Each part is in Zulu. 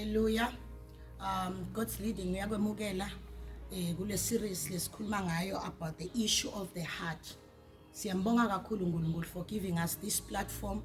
Hallelujah. God's leading uyakwemukela kule series lesikhuluma ngayo about the issue of the heart. Siyambonga kakhulu uNkulunkulu for giving us this platform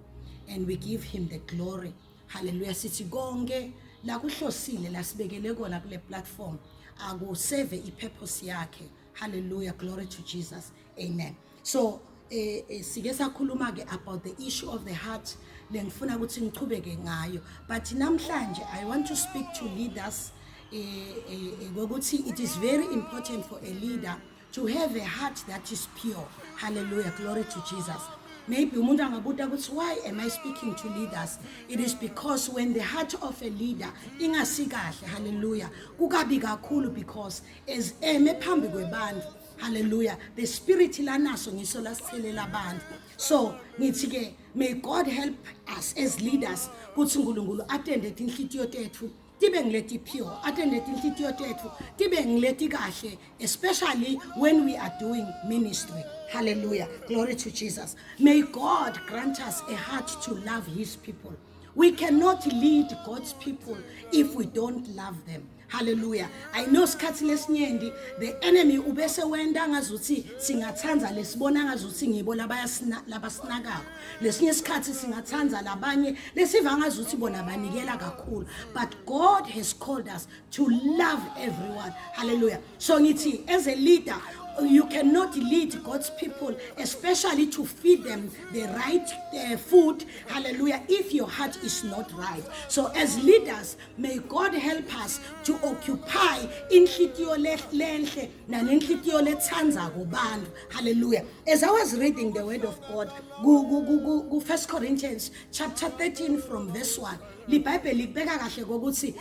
and we give him the glory. Hallelujah. Sithi konke la kuhlosile la sibekele kona kule platform akuseve ipurpose yakhe. Hallelujah. Glory to Jesus. Amen. So sike sakhuluma ke about the issue of the heart lengifuna ukuthi ngichubeke ngayo, but namhlanje I want to speak to leaders ukuthi it is very important for a leader to have a heart that is pure. Hallelujah. Glory to Jesus. Maybe umuntu angabuza ukuthi why am I speaking to leaders? It is because when the heart of a leader ingasikahle, hallelujah, kukabi kakhulu, because as phambi kwebantu, hallelujah, the spirit lanaso ngiso lasithelela abantu. So ngithi ke may God help us as leaders ukuthi uNkulunkulu atende inhlitiyo tethu tibe ngileti pure, atende inhlitiyo tethu tibe ngileti kahle, especially when we are doing ministry. Hallelujah. Glory to Jesus. May God grant us a heart to love his people. We cannot lead God's people if we don't love them. Hallelujah. I know skhathi lesinyenti the enemy ubese wenda ngazuthi singathanza lesibona ngazuthi ngibo labasinakako. Lesinye isikhathi singathanza labanye lesiva ngazuthi bona banikela kakhulu. But God has called us to love everyone. Hallelujah. So ngithi as a leader, you cannot lead God's people, especially to feed them the right food, hallelujah, if your heart is not right. So as leaders, may God help us to occupy inhlitiyo lenhle nanenhlitiyo lethanza kubantu. Hallelujah. As I was reading the word of God, go 1 Corinthians chapter 13 from verse 1. LiBhayibheli libeka kahle kokuthi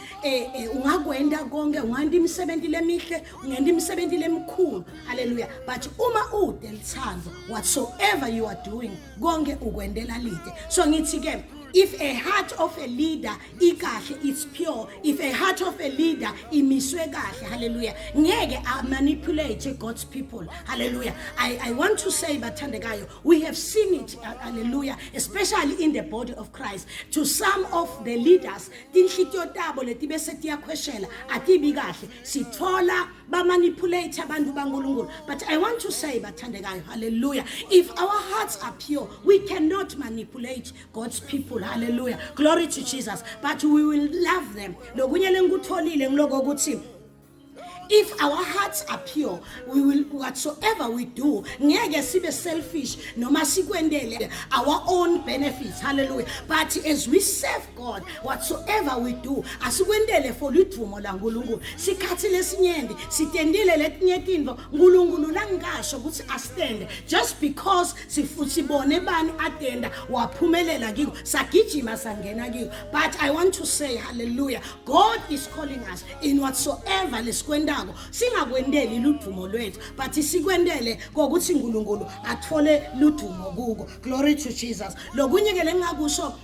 ungakwenda konke, unganda imisebenzi lemihle, ungenda imisebenzi lemkhulu. Hallelujah. But uma ude lithando, whatsoever you are doing, konke ukwendela lide. So ngithi ke, if a heart of a leader is pure, if a heart of a leader imiswe kahle, hallelujah, ngeke manipulate God's people. Hallelujah. I want to say bathandekayo, we have seen it, hallelujah, especially in the body of Christ. To some of the leaders, tinhlitiyo tabo letibese tiyakhweshela atibi kahle, sithola ba manipulate abantu baNkulunkulu. But I want to say bathandekayo, hallelujah, if our hearts are pure, we cannot manipulate God's people. Hallelujah. Glory to Jesus. But we will love them. Lokunye lengutholile ngiloko ukuthi if our hearts are pure, we will, whatsoever we do, ngeke sibe selfish noma sikwendele our own benefits. Hallelujah. But as we serve God, whatsoever we do, asikwendele for lithumo la nkulunkulu. Sikhathi lesinyenti sitendile letinye tinto nkulunkulu langasho ukuthi asitende just because sibone bani atenda waphumelela kiko sagijima sangena kiko. But I want to say, hallelujah, God is calling us in whatsoever lesikwenda singakwendeli ludumo lwethu, but sikwendele kokuthi uNkulunkulu athole ludumo kuko. Glory to Jesus. Lokunye ke lengakusho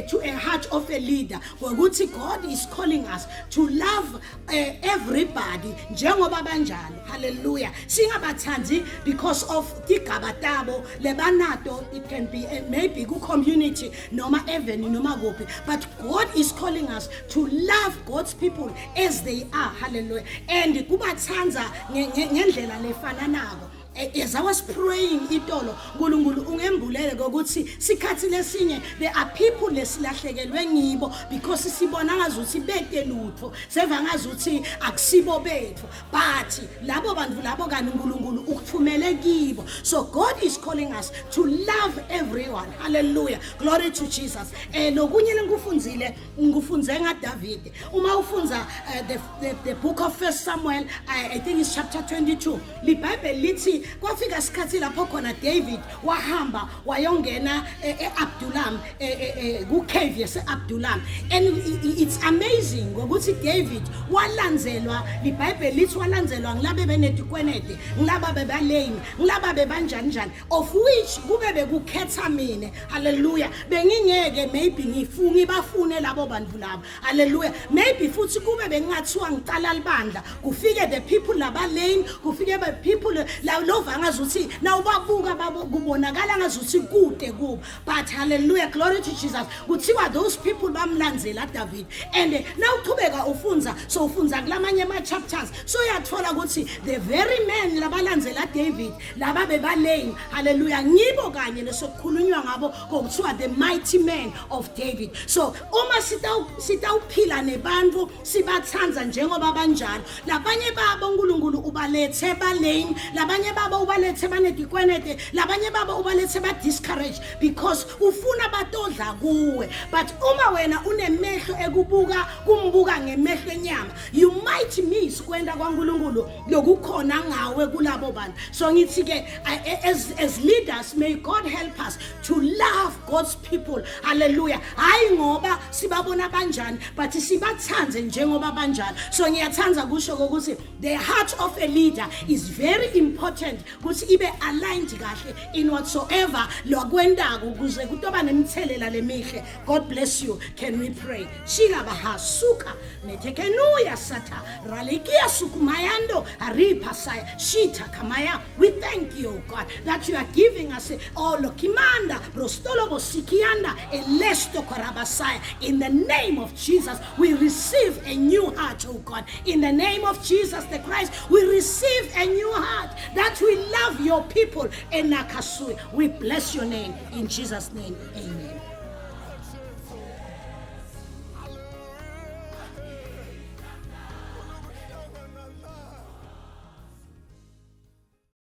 to a heart of a leader ukuthi God is calling us to love everybody njengoba banjalo. Hallelujah. Singabathanzi because of tigaba tabo lebanato. It can be maybe ku community noma even noma kuphi, but God is calling us to love God's people as they are. Hallelujah. And kubathanza ngendlela lefananako. As I was praying itolo, uNkulunkulu ungembulele ukuthi sikhathi lesinye there are people lesilahlekelwe ngibo because sibona ngazuthi bete lutho, seva ngazuthi akusibo bethu, but labo bantu labo kana uNkulunkulu ukuthumele kibo. So God is calling us to love everyone. Hallelujah. Glory to Jesus. Lokunye lengufunzile ngufunze ngaDavid. Uma ufunza the book of 1 Samuel, I think it's chapter 22. LiBhayibheli lithi kwafika isikhathi lapho khona David wahamba wayongena eAbdullam ku cave yaseAbdullam, and it's amazing ukuthi David walandzelwa. LiBhayibheli lithi walandzelwa ngilabe benetikwenede, ngilaba bebaleni, ngilaba bebanjani, of which kube bekukhetha mina. Hallelujah. Bengingeke maybe ngibafune labo bantu labo. Hallelujah. Maybe futhi kube bengathiwa ngicala libandla kufike the people labaleni, kufike the people lova ngazuthi nawubabuka kubonakala ngazuthi kude kubo, but hallelujah, glory to Jesus, kuthiwa those people bamlandzela David. And now uqhubeka ufunza, so ufunza kulamanye ama chapters, so uyathola ukuthi the very men labalandzela David laba bebaleng, hallelujah, ngibo kanye lesokukhulunywa ngabo kokuthiwa the mighty men of David. So uma sitawuphila nebantfu sibathanza njengoba banjalo, labanye babo uNkulunkulu ubalethe baleng, labanye babo ubalethe banedikwenede, labanye babo ubalethe ba discourage because ufuna batodla kuwe. But uma wena unemehlo ekubuka kumbuka ngemehlo enyama, you might miss kwenda kwaNkulunkulu lokukhona ngawe kulabo bantu. So ngithi ke as leaders, may God help us to love God's people, hallelujah, hayi ngoba sibabona banjani but sibathanze njengoba banjalo. So ngiyathanza kusho ukuthi the heart of a leader is very important ukuthi ibe aligned kahle in whatsoever lokwendako ukuze kutoba nemthelela lemihle. God bless you. Can we pray? Shila bahasuka netekenuya sata ralikia sukumayando aripasaya shita kamaya. We thank you, God, that you are giving us all kimanda rostolo bosikianda elesto korabasaya. In the name of Jesus, we receive a new heart, oh God. In the name of Jesus the Christ, we receive a new heart that we love your people. We bless your name in Jesus' name. Amen.